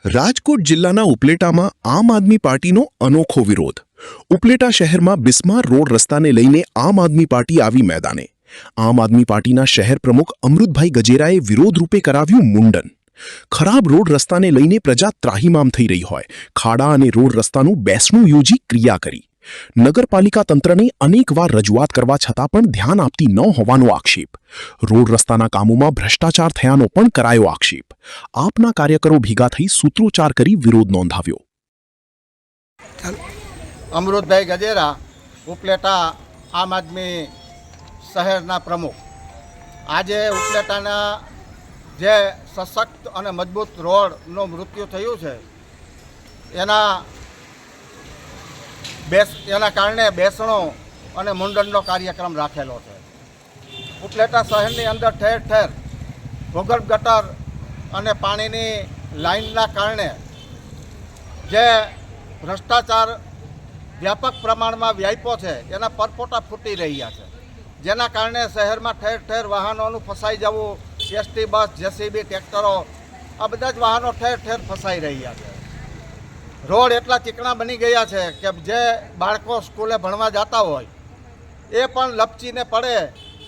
રાજકોટ જિલ્લાના ઉપલેટામાં આમ આદમી પાર્ટીનો અનોખો વિરોધ। ઉપલેટા શહેરમાં બિસ્માર રોડ રસ્તાને લઈને આમ આદમી પાર્ટી આવી મેદાને। આમ આદમી પાર્ટીના શહેર પ્રમુખ અમૃતભાઈ ગજેરાએ વિરોધ રૂપે કરાવ્યું મુંડન। ખરાબ રોડ રસ્તાને લઈને પ્રજા ત્રાહિમામ થઈ રહી હોય ખાડા અને રોડ રસ્તાનું બેસણું યોજી ક્રિયા કરી। નગરપાલિકા તંત્રને અનેકવાર રજૂઆત કરવા છતાં પણ ધ્યાન આપતી ન હોવાનો આક્ષેપ। રોડ રસ્તાના કામોમાં ભ્રષ્ટાચાર થયાનો પણ કરાયો આક્ષેપ। આપના કાર્યકરો ભેગા થઈ સૂત્રોચ્ચાર કરી વિરોધ નોંધાવ્યો। અમૃતભાઈ ગજેરા, ઉપલેટા આમ આદમી શહેરના પ્રમુખ। આજે ઉપલેટાના જે સશક્ત અને મજબૂત રોડનું મૃત્યુ થયું છે એના કારણે બેસણો અને મુંડનનો કાર્યક્રમ રાખેલો છે। ઉપલેટા શહેરની અંદર ઠેર ઠેર ભૂગર્ભ ગટર અને પાણીની લાઇનના કારણે જે ભ્રષ્ટાચાર વ્યાપક પ્રમાણમાં વ્યાપ્યો છે એના પરપોટા ફૂટી રહ્યા છે, જેના કારણે શહેરમાં ઠેર ઠેર વાહનોનું ફસાઈ જવું, એસટી બસ, જેસીબી, ટ્રેક્ટરો, આ બધા જ વાહનો ઠેર ઠેર ફસાઈ રહ્યા છે। રોડ એટલા ચીકણા બની ગયા છે કે જે બાળકો સ્કૂલે ભણવા જતા હોય એ પણ લપચીને પડે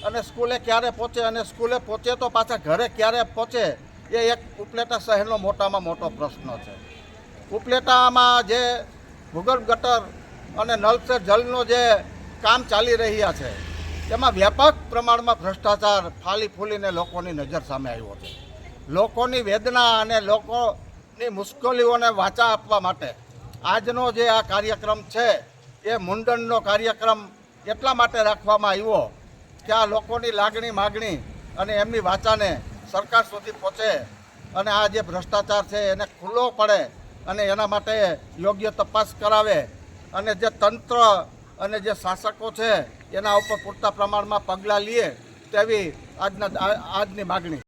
અને સ્કૂલે ક્યારે પહોંચે અને સ્કૂલે પહોંચે તો પાછા ઘરે ક્યારે પહોંચે એ એક ઉપલેટા શહેરનો મોટામાં મોટો પ્રશ્ન છે। ઉપલેટામાં જે ભૂગર્ભ ગટર અને નળ સે જલનો જે કામ ચાલી રહ્યા છે તેમાં વ્યાપક પ્રમાણમાં ભ્રષ્ટાચાર ફાલી ફૂલીને લોકોની નજર સામે આવ્યો છે। લોકોની વેદના અને લોકોની મુશ્કેલીઓને વાચા આપવા માટે આજનો જે આ કાર્યક્રમ છે એ મુંડનનો કાર્યક્રમ એટલા માટે રાખવામાં આવ્યો કે આ લોકોની લાગણી માગણી અને એમની વાચાને સરકાર સુધી પહોંચે અને આ જે ભ્રષ્ટાચાર છે એને ખુલ્લો પડે અને એના માટે યોગ્ય તપાસ કરાવે અને જે તંત્ર અને જે શાસકો છે એના ઉપર પૂરતા પ્રમાણમાં પગલાં લે તેવી આજની માગણી।